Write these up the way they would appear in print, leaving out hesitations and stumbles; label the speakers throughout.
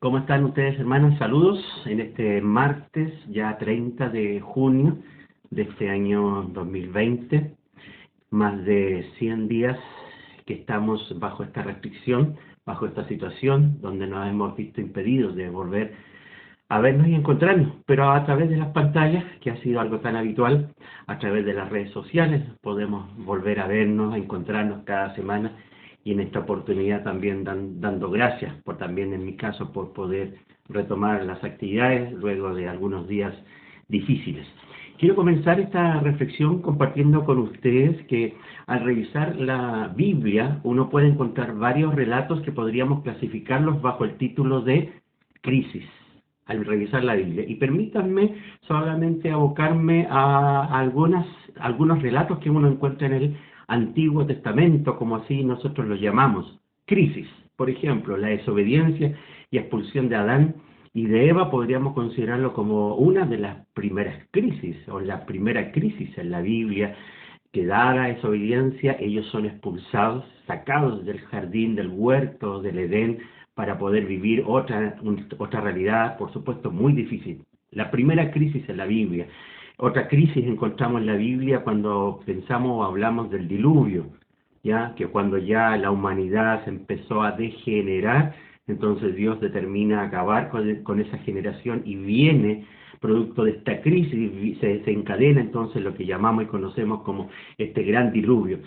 Speaker 1: ¿Cómo están ustedes, hermanos? Saludos en este martes, ya 30 de junio de este año 2020. Más de 100 días que estamos bajo esta restricción, bajo esta situación, donde nos hemos visto impedidos de volver a vernos y encontrarnos, pero a través de las pantallas, que ha sido algo tan habitual, a través de las redes sociales, podemos volver a vernos, a encontrarnos cada semana, y en esta oportunidad también dando gracias, por también en mi caso, por poder retomar las actividades luego de algunos días difíciles. Quiero comenzar esta reflexión compartiendo con ustedes que al revisar la Biblia uno puede encontrar varios relatos que podríamos clasificarlos bajo el título de crisis al revisar la Biblia. Y permítanme solamente abocarme a algunos relatos que uno encuentra en el Antiguo Testamento, como así nosotros los llamamos, crisis. Por ejemplo, la desobediencia y expulsión de Adán y de Eva podríamos considerarlo como una de las primeras crisis, o la primera crisis en la Biblia, que dada esa obediencia, ellos son expulsados, sacados del jardín, del huerto, del Edén, para poder vivir otra realidad, por supuesto, muy difícil. La primera crisis en la Biblia. Otra crisis encontramos en la Biblia cuando pensamos o hablamos del diluvio, ya que cuando ya la humanidad se empezó a degenerar, entonces Dios determina acabar con esa generación y viene producto de esta crisis, se encadena entonces lo que llamamos y conocemos como este gran diluvio.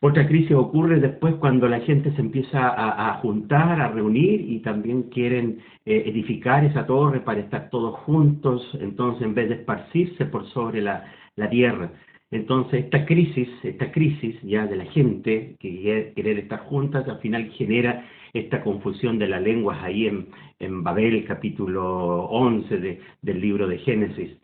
Speaker 1: Otra crisis ocurre después cuando la gente se empieza a juntar, a reunir y también quieren edificar esa torre para estar todos juntos, entonces en vez de esparcirse por sobre la tierra. Entonces esta crisis ya de la gente que quiere querer estar juntas, al final genera esta confusión de las lenguas ahí en Babel, capítulo 11 del libro de Génesis.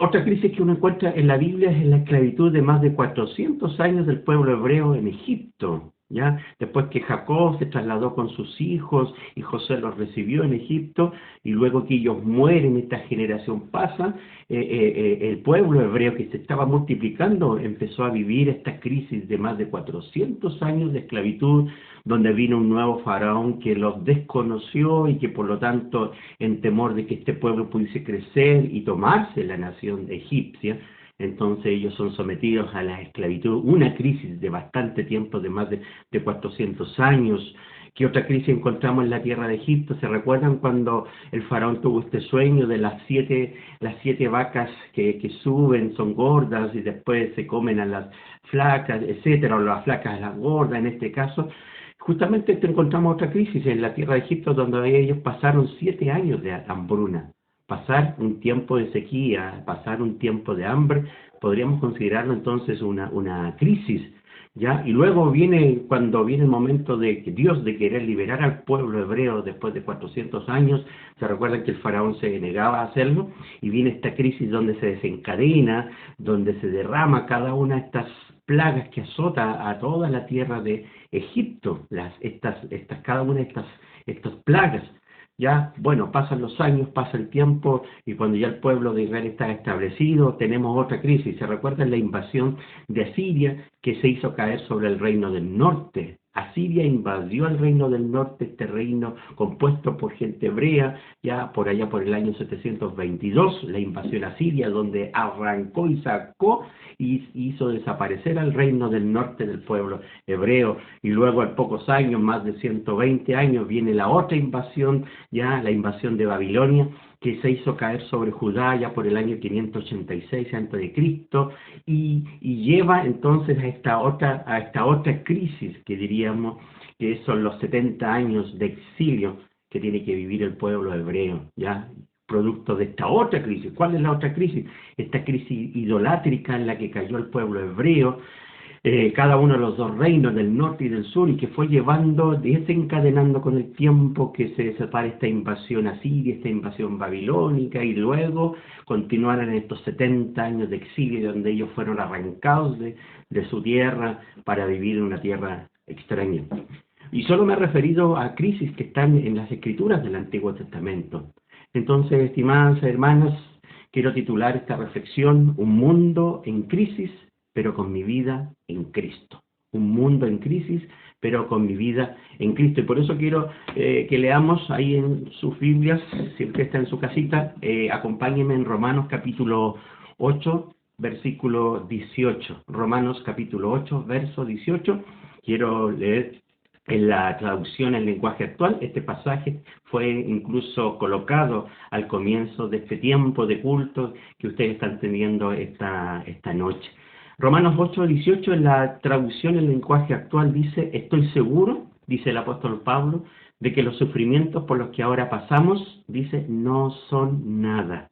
Speaker 1: Otra crisis que uno encuentra en la Biblia es la esclavitud de más de 400 años del pueblo hebreo en Egipto, ¿ya? Después que Jacob se trasladó con sus hijos y José los recibió en Egipto, y luego que ellos mueren, esta generación pasa, el pueblo hebreo que se estaba multiplicando empezó a vivir esta crisis de más de 400 años de esclavitud, donde vino un nuevo faraón que los desconoció y que por lo tanto, en temor de que este pueblo pudiese crecer y tomarse la nación egipcia, entonces ellos son sometidos a la esclavitud, una crisis de bastante tiempo, de más de 400 años. ¿Qué otra crisis encontramos en la tierra de Egipto? ¿Se recuerdan cuando el faraón tuvo este sueño de las siete vacas que suben, son gordas y después se comen a las flacas, etcétera, o las flacas a las gordas en este caso? Justamente encontramos otra crisis en la tierra de Egipto, donde ellos pasaron 7 años de hambruna. Pasar un tiempo de sequía, pasar un tiempo de hambre, podríamos considerarlo entonces una crisis, ¿ya? Y luego cuando viene el momento de que Dios de querer liberar al pueblo hebreo después de 400 años, se recuerdan que el faraón se negaba a hacerlo, y viene esta crisis donde se desencadena, donde se derrama cada una de estas plagas que azota a toda la tierra de Egipto, cada una de estas plagas. Ya, bueno, pasan los años, pasa el tiempo, y cuando ya el pueblo de Israel está establecido, tenemos otra crisis. ¿Se recuerdan la invasión de Asiria que se hizo caer sobre el reino del norte? Asiria invadió el reino del norte, este reino compuesto por gente hebrea, ya por allá por el año 722, la invasión asiria, donde arrancó y sacó y hizo desaparecer al reino del norte del pueblo hebreo. Y luego, a pocos años, más de 120 años, viene la otra invasión, ya la invasión de Babilonia, que se hizo caer sobre Judá ya por el año 586 a.C., y lleva entonces a esta otra crisis que diríamos que son los 70 años de exilio que tiene que vivir el pueblo hebreo, ya producto de esta otra crisis. ¿Cuál es la otra crisis? Esta crisis idolátrica en la que cayó el pueblo hebreo, cada uno de los dos reinos, del norte y del sur, y que fue desencadenando con el tiempo que se separa esta invasión asiria, esta invasión babilónica, y luego continuaron estos 70 años de exilio, donde ellos fueron arrancados de su tierra para vivir en una tierra extraña. Y solo me he referido a crisis que están en las escrituras del Antiguo Testamento. Entonces, estimadas hermanas, quiero titular esta reflexión: un mundo en crisis, pero con mi vida en Cristo. Un mundo en crisis, pero con mi vida en Cristo. Y por eso quiero que leamos ahí en sus Biblias, si usted está en su casita, acompáñenme en Romanos capítulo 8, versículo 18. Romanos capítulo 8, verso 18. Quiero leer en la traducción en lenguaje actual. Este pasaje fue incluso colocado al comienzo de este tiempo de culto que ustedes están teniendo esta noche. Romanos 8, 18 en la traducción en lenguaje actual dice: estoy seguro, dice el apóstol Pablo, de que los sufrimientos por los que ahora pasamos, dice, no son nada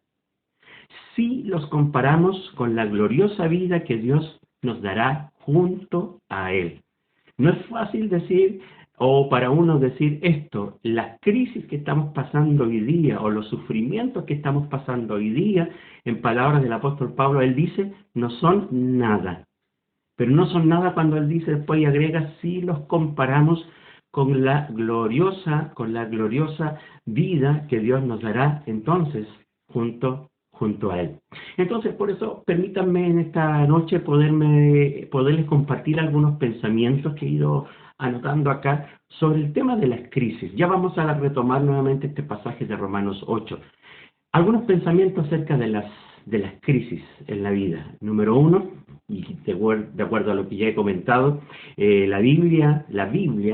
Speaker 1: si los comparamos con la gloriosa vida que Dios nos dará junto a Él. No es fácil decir, o para uno decir esto, las crisis que estamos pasando hoy día, o los sufrimientos que estamos pasando hoy día, en palabras del apóstol Pablo, él dice, no son nada. Pero no son nada cuando él dice después y agrega, si los comparamos con la gloriosa vida que Dios nos dará entonces junto a Él. Entonces, por eso, permítanme en esta noche poderles compartir algunos pensamientos que he ido anotando acá sobre el tema de las crisis. Ya vamos a retomar nuevamente este pasaje de Romanos 8. Algunos pensamientos acerca de las crisis en la vida. Número uno, y de acuerdo a lo que ya he comentado, la Biblia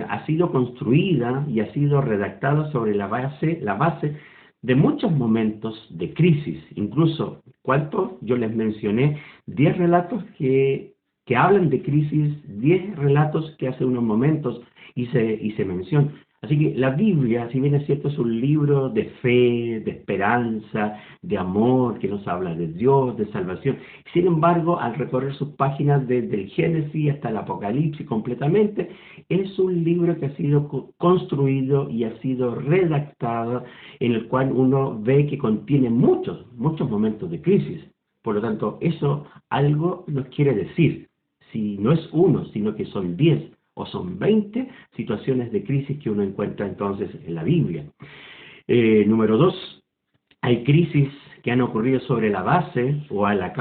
Speaker 1: ha sido construida y ha sido redactada sobre la base de muchos momentos de crisis. Incluso, ¿cuántos? Yo les mencioné 10 relatos que hablan de crisis, 10 relatos que hace unos momentos hice mención. Así que la Biblia, si bien es cierto, es un libro de fe, de esperanza, de amor, que nos habla de Dios, de salvación. Sin embargo, al recorrer sus páginas desde el Génesis hasta el Apocalipsis completamente, es un libro que ha sido construido y ha sido redactado, en el cual uno ve que contiene muchos momentos de crisis. Por lo tanto, eso algo nos quiere decir. Si no es uno, sino que son 10 o son 20 situaciones de crisis que uno encuentra entonces en la Biblia. Número 2, hay crisis que han ocurrido sobre la base o a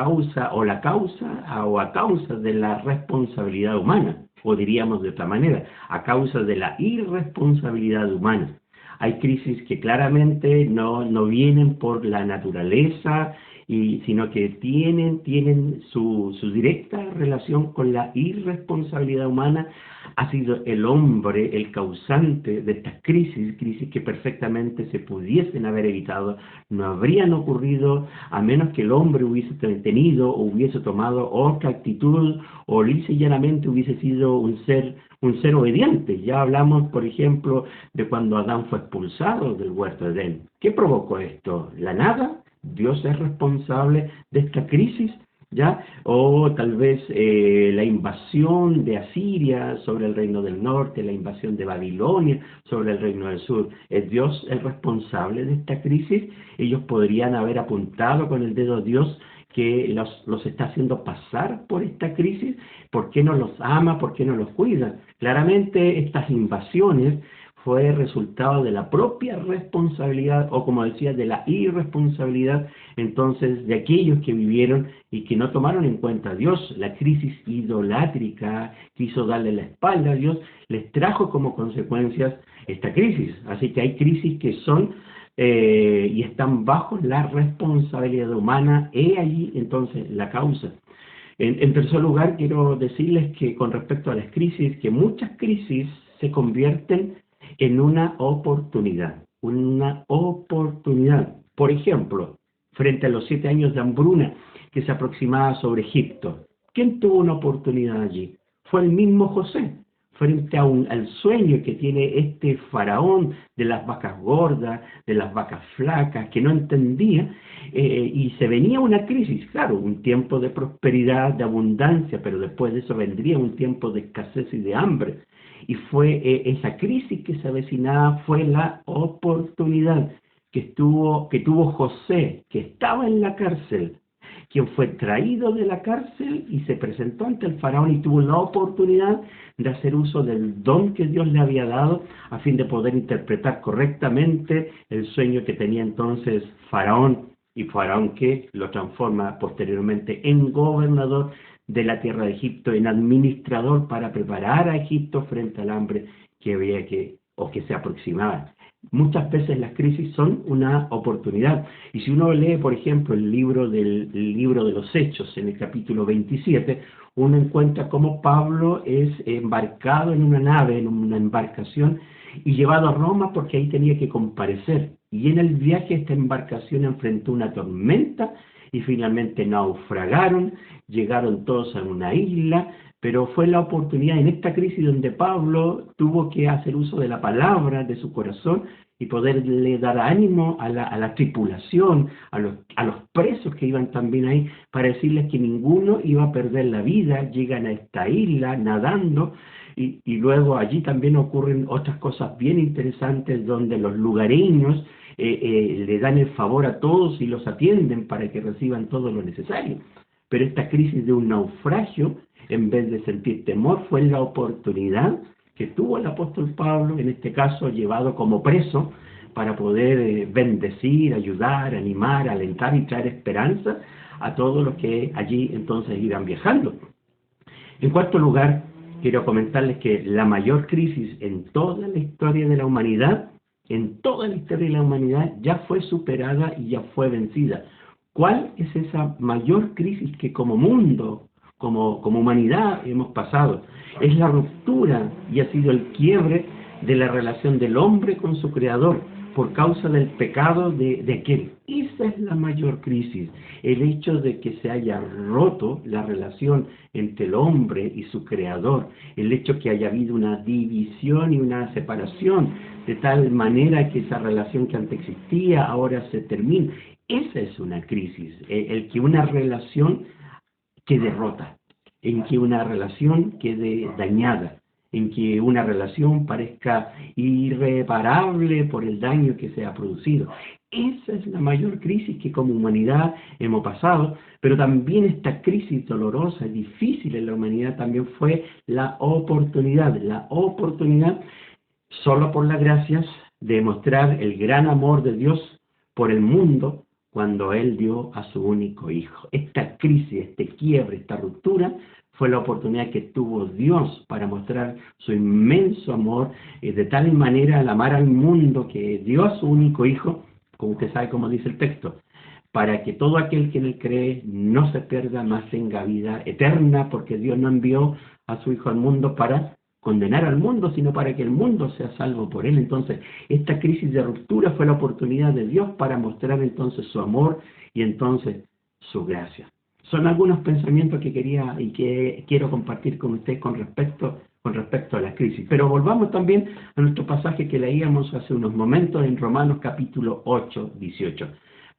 Speaker 1: causa de la responsabilidad humana, o diríamos de otra manera, a causa de la irresponsabilidad humana. Hay crisis que claramente no vienen por la naturaleza, sino que tienen su directa relación con la irresponsabilidad humana. Ha sido el hombre el causante de estas crisis que perfectamente se pudiesen haber evitado, no habrían ocurrido a menos que el hombre hubiese tenido o hubiese tomado otra actitud o lisa y llanamente hubiese sido un ser obediente. Ya hablamos, por ejemplo, de cuando Adán fue expulsado del huerto de Edén. ¿Qué provocó esto? ¿La nada? ¿Dios es responsable de esta crisis? ¿Ya? O tal vez la invasión de Asiria sobre el reino del norte, la invasión de Babilonia sobre el reino del sur. ¿Es Dios el responsable de esta crisis? Ellos podrían haber apuntado con el dedo a Dios que los está haciendo pasar por esta crisis. ¿Por qué no los ama? ¿Por qué no los cuida? Claramente estas invasiones fue resultado de la propia responsabilidad, o como decía, de la irresponsabilidad, entonces, de aquellos que vivieron y que no tomaron en cuenta a Dios. La crisis idolátrica, quiso darle la espalda a Dios, les trajo como consecuencias esta crisis. Así que hay crisis que son y están bajo la responsabilidad humana. He allí, entonces, la causa. En tercer lugar, quiero decirles que con respecto a las crisis, que muchas crisis se convierten en una oportunidad. Por ejemplo, frente a los 7 años de hambruna que se aproximaba sobre Egipto, ¿quién tuvo una oportunidad allí? Fue el mismo José, frente al sueño que tiene este faraón de las vacas gordas, de las vacas flacas, que no entendía, y se venía una crisis, claro, un tiempo de prosperidad, de abundancia, pero después de eso vendría un tiempo de escasez y de hambre. Y fue esa crisis que se avecinaba, fue la oportunidad que tuvo José, que estaba en la cárcel, quien fue traído de la cárcel y se presentó ante el faraón y tuvo la oportunidad de hacer uso del don que Dios le había dado a fin de poder interpretar correctamente el sueño que tenía entonces faraón, y faraón que lo transforma posteriormente en gobernador de la tierra de Egipto, en administrador para preparar a Egipto frente al hambre que había o que se aproximaba. Muchas veces las crisis son una oportunidad. Y si uno lee, por ejemplo, el libro de los Hechos, en el capítulo 27, uno encuentra cómo Pablo es embarcado en una nave, en una embarcación, y llevado a Roma porque ahí tenía que comparecer. Y en el viaje esta embarcación enfrentó una tormenta y finalmente naufragaron, llegaron todos a una isla, pero fue la oportunidad en esta crisis donde Pablo tuvo que hacer uso de la palabra, de su corazón, y poderle dar ánimo a la tripulación, a los presos que iban también ahí, para decirles que ninguno iba a perder la vida. Llegan a esta isla nadando, y luego allí también ocurren otras cosas bien interesantes donde los lugareños le dan el favor a todos y los atienden para que reciban todo lo necesario. Pero esta crisis de un naufragio, en vez de sentir temor, fue la oportunidad que tuvo el apóstol Pablo, en este caso llevado como preso, para poder bendecir, ayudar, animar, alentar y traer esperanza a todos los que allí entonces iban viajando. En cuarto lugar, quiero comentarles que la mayor crisis en toda la historia de la humanidad, ya fue superada y ya fue vencida. ¿Cuál es esa mayor crisis que como mundo, como humanidad hemos pasado? Es la ruptura y ha sido el quiebre de la relación del hombre con su Creador por causa del pecado de aquel. Esa es la mayor crisis, el hecho de que se haya roto la relación entre el hombre y su Creador, el hecho que haya habido una división y una separación, de tal manera que esa relación que antes existía ahora se termina. Esa es una crisis, el que una relación quede rota, en que una relación quede dañada, en que una relación parezca irreparable por el daño que se ha producido. Esa es la mayor crisis que como humanidad hemos pasado, pero también esta crisis dolorosa y difícil en la humanidad también fue la oportunidad solo por las gracias de mostrar el gran amor de Dios por el mundo cuando Él dio a su único Hijo. Esta crisis, este quiebre, esta ruptura, fue la oportunidad que tuvo Dios para mostrar su inmenso amor, de tal manera al amar al mundo que dio a su único Hijo, como usted sabe como dice el texto, para que todo aquel que en Él cree no se pierda, más tenga vida eterna, porque Dios no envió a su Hijo al mundo para condenar al mundo, sino para que el mundo sea salvo por Él. Entonces, esta crisis de ruptura fue la oportunidad de Dios para mostrar entonces su amor y entonces su gracia. Son algunos pensamientos que quería y que quiero compartir con usted con respecto a la crisis. Pero volvamos también a nuestro pasaje que leíamos hace unos momentos en Romanos capítulo 8, 18.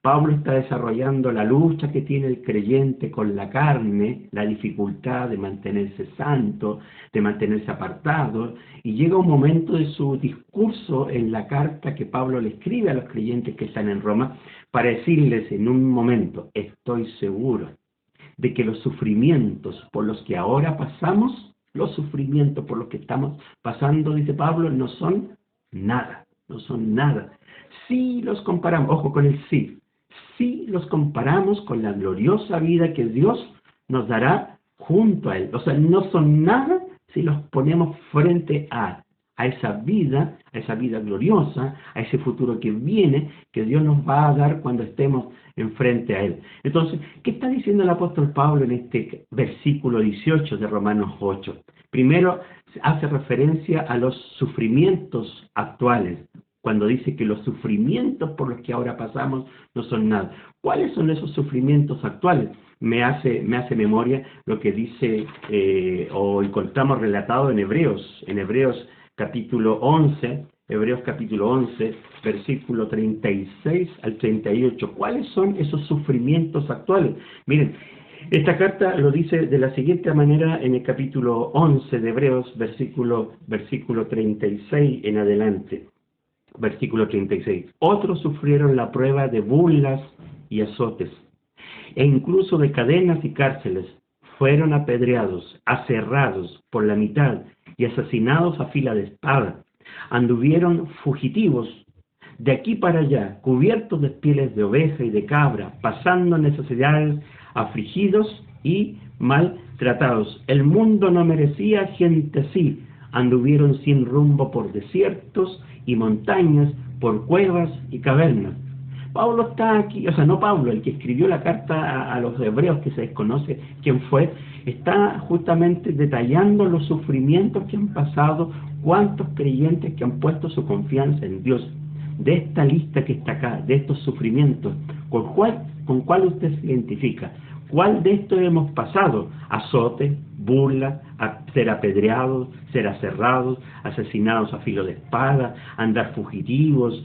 Speaker 1: Pablo está desarrollando la lucha que tiene el creyente con la carne, la dificultad de mantenerse santo, de mantenerse apartado, y llega un momento de su discurso en la carta que Pablo le escribe a los creyentes que están en Roma, para decirles en un momento: estoy seguro de que los sufrimientos por los que ahora pasamos, los sufrimientos por los que estamos pasando, dice Pablo, no son nada. Si los comparamos, ojo con el sí, si los comparamos con la gloriosa vida que Dios nos dará junto a Él. O sea, no son nada si los ponemos frente a esa vida gloriosa, a ese futuro que viene, que Dios nos va a dar cuando estemos enfrente a Él. Entonces, ¿qué está diciendo el apóstol Pablo en este versículo 18 de Romanos 8? Primero, hace referencia a los sufrimientos actuales, cuando dice que los sufrimientos por los que ahora pasamos no son nada. ¿Cuáles son esos sufrimientos actuales? Me hace memoria lo que dice o encontramos relatado en Hebreos capítulo 11, versículo 36 al 38. ¿Cuáles son esos sufrimientos actuales? Miren, esta carta lo dice de la siguiente manera en el capítulo 11 de Hebreos, versículo 36 en adelante. Versículo 36. Otros sufrieron la prueba de burlas y azotes, e incluso de cadenas y cárceles. Fueron apedreados, aserrados por la mitad y asesinados a fila de espada. Anduvieron fugitivos de aquí para allá, cubiertos de pieles de oveja y de cabra, pasando necesidades, afligidos y maltratados. tratados. El mundo no merecía gente así. Anduvieron sin rumbo por desiertos y montañas, por cuevas y cavernas. Pablo está aquí, o sea, no Pablo, el que escribió la carta a los hebreos, que se desconoce quién fue, está justamente detallando los sufrimientos que han pasado, cuántos creyentes que han puesto su confianza en Dios. De esta lista que está acá, de estos sufrimientos, ¿con cuál usted se identifica? ¿Cuál de estos hemos pasado? Azote, burla, ser apedreados, ser aserrados, asesinados a filo de espada, andar fugitivos,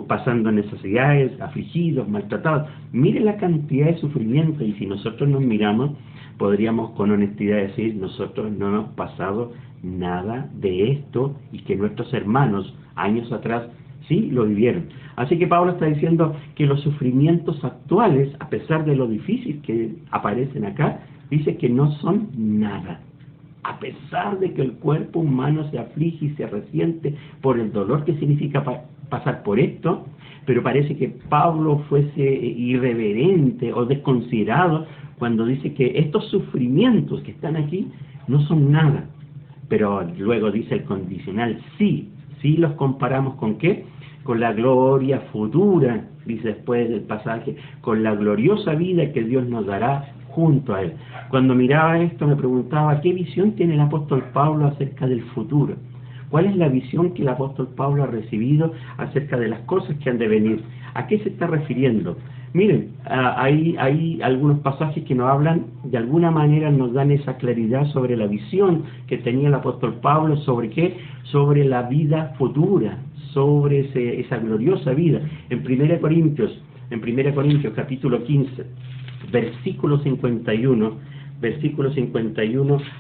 Speaker 1: pasando necesidades, afligidos, maltratados. Mire la cantidad de sufrimiento, y si nosotros nos miramos, podríamos con honestidad decir, nosotros no hemos pasado nada de esto, y que nuestros hermanos, años atrás, sí lo vivieron. Así que Pablo está diciendo que los sufrimientos actuales, a pesar de lo difícil que aparecen acá, dice que no son nada. A pesar de que el cuerpo humano se aflige y se resiente por el dolor que significa pasar por esto, pero parece que Pablo fuese irreverente o desconsiderado cuando dice que estos sufrimientos que están aquí no son nada. Pero luego dice el condicional, sí los comparamos con ¿qué? Con la gloria futura, dice después del pasaje, con la gloriosa vida que Dios nos dará junto a Él. Cuando miraba esto me preguntaba, ¿qué visión tiene el apóstol Pablo acerca del futuro? ¿Cuál es la visión que el apóstol Pablo ha recibido acerca de las cosas que han de venir? ¿A qué se está refiriendo? Miren, hay algunos pasajes que nos hablan, de alguna manera nos dan esa claridad sobre la visión que tenía el apóstol Pablo, ¿sobre qué? Sobre la vida futura, sobre esa gloriosa vida. En 1 Corintios capítulo 15, versículo 51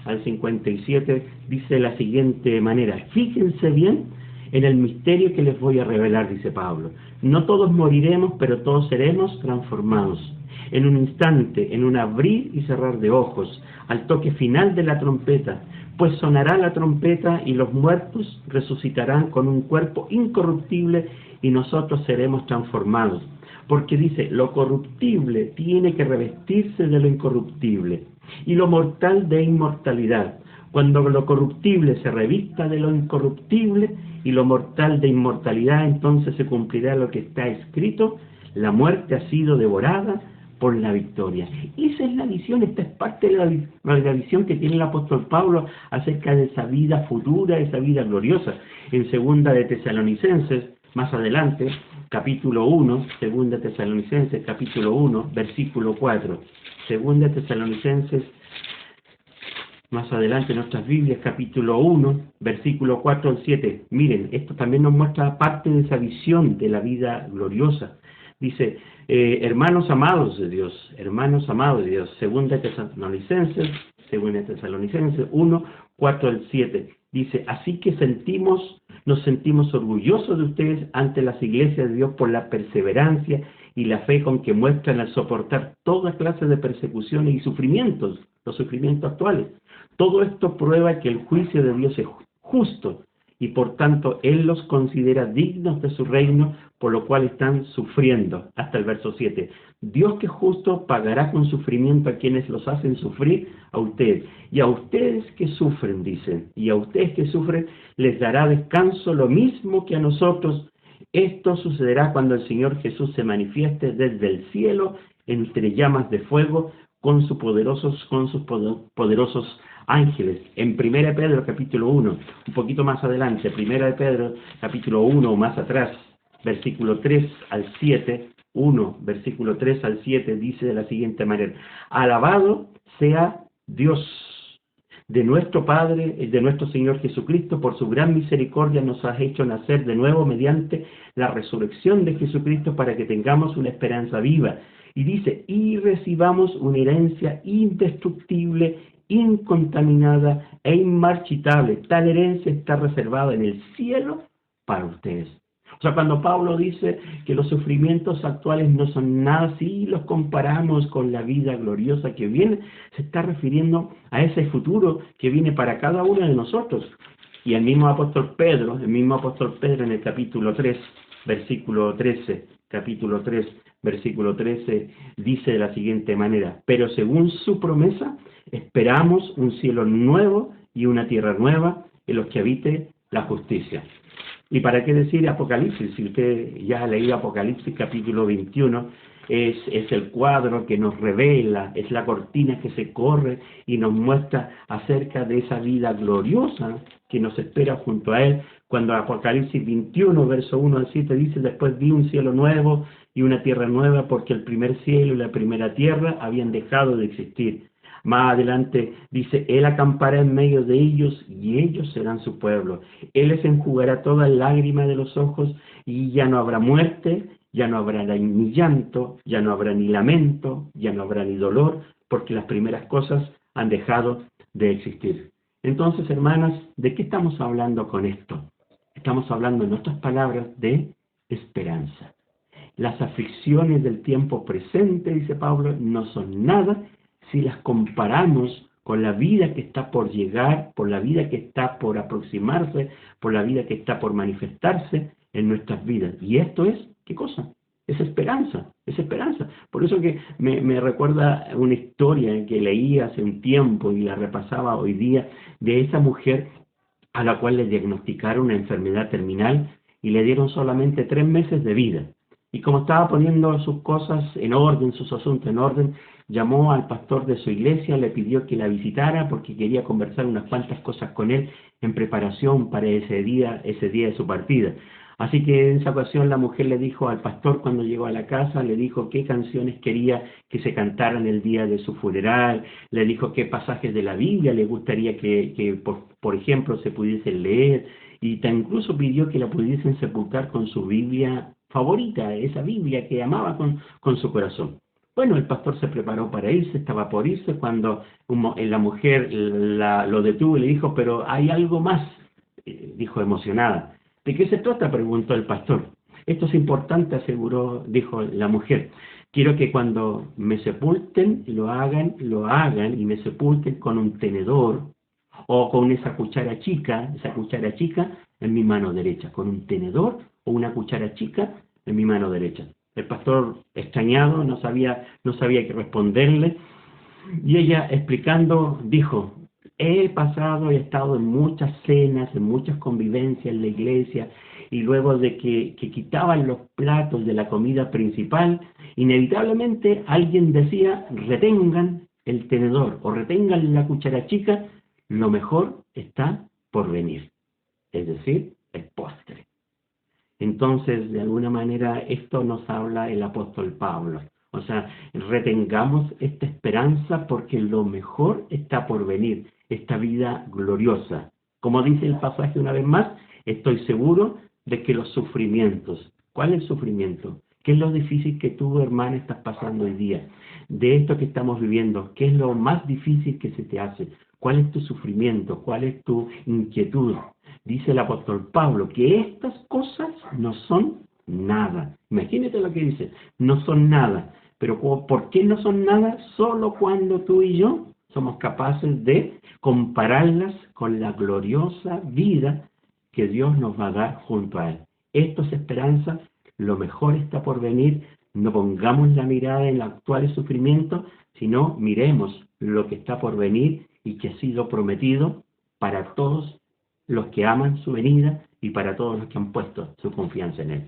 Speaker 1: al 57, dice de la siguiente manera: fíjense bien en el misterio que les voy a revelar, dice Pablo. No todos moriremos, pero todos seremos transformados. En un instante, en un abrir y cerrar de ojos, al toque final de la trompeta, pues sonará la trompeta y los muertos resucitarán con un cuerpo incorruptible y nosotros seremos transformados. Porque dice, lo corruptible tiene que revestirse de lo incorruptible y lo mortal de inmortalidad. Cuando lo corruptible se revista de lo incorruptible y lo mortal de inmortalidad, entonces se cumplirá lo que está escrito: la muerte ha sido devorada por la victoria. Esa es la visión, esta es parte de la visión que tiene el apóstol Pablo acerca de esa vida futura, esa vida gloriosa. En segunda de Tesalonicenses, más adelante, capítulo 1, segunda de Tesalonicenses, capítulo 1, versículo 4. Segunda de Tesalonicenses, más adelante en nuestras Biblias, capítulo 1, versículo 4 al 7. Miren, esto también nos muestra parte de esa visión de la vida gloriosa. Dice, hermanos amados de Dios, segunda de Tesalonicenses 1, 4 al 7. Dice, así que nos sentimos orgullosos de ustedes ante las iglesias de Dios por la perseverancia y la fe con que muestran al soportar toda clase de persecuciones y sufrimientos, los sufrimientos actuales. Todo esto prueba que el juicio de Dios es justo y por tanto Él los considera dignos de su reino, por lo cual están sufriendo. Hasta el verso 7. Dios, que es justo, pagará con sufrimiento a quienes los hacen sufrir, a ustedes. Y a ustedes que sufren, dicen, y a ustedes que sufren les dará descanso, lo mismo que a nosotros. Esto sucederá cuando el Señor Jesús se manifieste desde el cielo entre llamas de fuego con sus poderosos ángeles. En 1 Pedro capítulo 1, un poquito más adelante, 1 Pedro capítulo 1 o más atrás, versículo 3 al 7, 1, versículo 3 al 7, dice de la siguiente manera: alabado sea Dios de nuestro Padre y de nuestro Señor Jesucristo, por su gran misericordia nos ha hecho nacer de nuevo mediante la resurrección de Jesucristo, para que tengamos una esperanza viva. Y dice, y recibamos una herencia indestructible, incontaminada e inmarchitable. Tal herencia está reservada en el cielo para ustedes. O sea, cuando Pablo dice que los sufrimientos actuales no son nada, si los comparamos con la vida gloriosa que viene, se está refiriendo a ese futuro que viene para cada uno de nosotros. Y el mismo apóstol Pedro en el capítulo 3, versículo 13, capítulo 3, versículo 13, dice de la siguiente manera: pero según su promesa, esperamos un cielo nuevo y una tierra nueva en los que habite la justicia. ¿Y para qué decir Apocalipsis? Si usted ya ha leído Apocalipsis capítulo 21, es el cuadro que nos revela, es la cortina que se corre y nos muestra acerca de esa vida gloriosa que nos espera junto a Él. Cuando Apocalipsis 21, verso 1 al 7 dice: después vi un cielo nuevo y una tierra nueva, porque el primer cielo y la primera tierra habían dejado de existir. Más adelante dice: Él acampará en medio de ellos y ellos serán su pueblo. Él les enjugará toda lágrima de los ojos y ya no habrá muerte, ya no habrá ni llanto, ya no habrá ni lamento, ya no habrá ni dolor, porque las primeras cosas han dejado de existir. Entonces, hermanas, ¿de qué estamos hablando con esto? Estamos hablando, en otras palabras, de esperanza. Las aflicciones del tiempo presente, dice Pablo, no son nada si las comparamos con la vida que está por llegar, por la vida que está por aproximarse, por la vida que está por manifestarse en nuestras vidas. Y esto es, ¿qué cosa? Es esperanza, es esperanza. Por eso que me recuerda una historia que leí hace un tiempo y la repasaba hoy día, de esa mujer a la cual le diagnosticaron una enfermedad terminal y le dieron solamente 3 meses de vida. Y como estaba poniendo sus cosas en orden, sus asuntos en orden, llamó al pastor de su iglesia, le pidió que la visitara porque quería conversar unas cuantas cosas con él en preparación para ese día de su partida. Así que en esa ocasión la mujer le dijo al pastor, cuando llegó a la casa, le dijo qué canciones quería que se cantaran el día de su funeral, le dijo qué pasajes de la Biblia le gustaría que por ejemplo, se pudiesen leer, y incluso pidió que la pudiesen sepultar con su Biblia favorita, esa Biblia que amaba con su corazón. Bueno, el pastor se preparó para irse, estaba por irse, cuando la mujer lo detuvo y le dijo: pero hay algo más, dijo emocionada. ¿De qué se trata?, preguntó el pastor. Esto es importante, aseguró, dijo la mujer. Quiero que cuando me sepulten, lo hagan y me sepulten con un tenedor o con esa cuchara chica en mi mano derecha, con un tenedor o una cuchara chica en mi mano derecha. El pastor, extrañado, no sabía qué responderle, y ella, explicando, dijo: he estado en muchas cenas, en muchas convivencias en la iglesia, y luego de que quitaban los platos de la comida principal, inevitablemente alguien decía: retengan el tenedor o retengan la cuchara chica, lo mejor está por venir. Es decir, el postre. Entonces, de alguna manera, esto nos habla el apóstol Pablo. O sea, retengamos esta esperanza porque lo mejor está por venir, esta vida gloriosa. Como dice el pasaje una vez más, estoy seguro de que los sufrimientos, ¿cuál es el sufrimiento? ¿Qué es lo difícil que tú, hermana, estás pasando hoy día? De esto que estamos viviendo, ¿qué es lo más difícil que se te hace? ¿Cuál es tu sufrimiento? ¿Cuál es tu inquietud? Dice el apóstol Pablo que estas cosas no son nada. Imagínate lo que dice, no son nada. Pero ¿por qué no son nada? Solo cuando tú y yo somos capaces de compararlas con la gloriosa vida que Dios nos va a dar junto a Él. Esto es esperanza, lo mejor está por venir. No pongamos la mirada en los actuales sufrimientos, sino miremos lo que está por venir y que ha sido prometido para todos los que aman su venida y para todos los que han puesto su confianza en Él.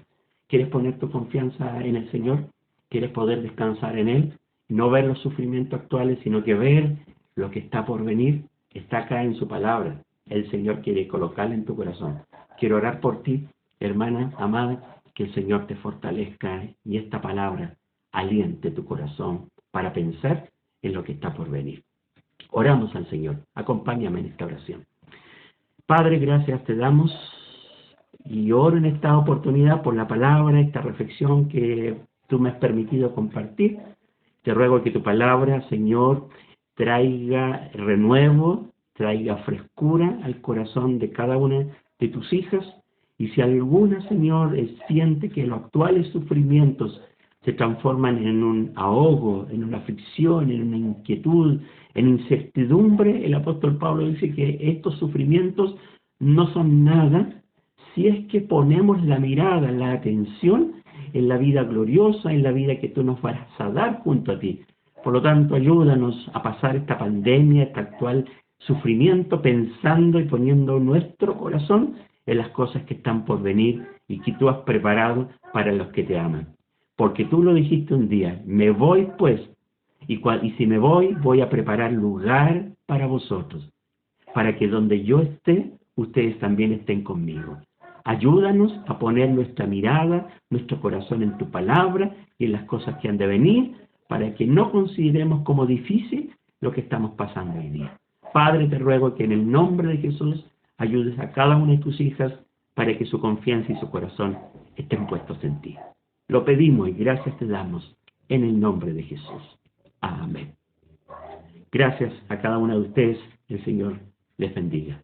Speaker 1: ¿Quieres poner tu confianza en el Señor? ¿Quieres poder descansar en Él? No ver los sufrimientos actuales, sino que ver lo que está por venir. Está acá en su palabra. El Señor quiere colocarla en tu corazón. Quiero orar por ti, hermana amada, que el Señor te fortalezca y esta palabra aliente tu corazón para pensar en lo que está por venir. Oramos al Señor. Acompáñame en esta oración. Padre, gracias te damos y oro en esta oportunidad por la palabra, esta reflexión que tú me has permitido compartir. Te ruego que tu palabra, Señor, traiga renuevo, traiga frescura al corazón de cada una de tus hijas. Y si alguna, Señor, siente que los actuales sufrimientos se transforman en un ahogo, en una aflicción, en una inquietud, en incertidumbre, el apóstol Pablo dice que estos sufrimientos no son nada si es que ponemos la mirada, la atención en la vida gloriosa, en la vida que tú nos vas a dar junto a ti. Por lo tanto, ayúdanos a pasar esta pandemia, este actual sufrimiento, pensando y poniendo nuestro corazón en las cosas que están por venir y que tú has preparado para los que te aman. Porque tú lo dijiste un día, me voy pues, y si me voy, voy a preparar lugar para vosotros, para que donde yo esté, ustedes también estén conmigo. Ayúdanos a poner nuestra mirada, nuestro corazón en tu palabra y en las cosas que han de venir, para que no consideremos como difícil lo que estamos pasando hoy día. Padre, te ruego que en el nombre de Jesús ayudes a cada una de tus hijas para que su confianza y su corazón estén puestos en ti. Lo pedimos y gracias te damos en el nombre de Jesús. Amén. Gracias a cada una de ustedes. El Señor les bendiga.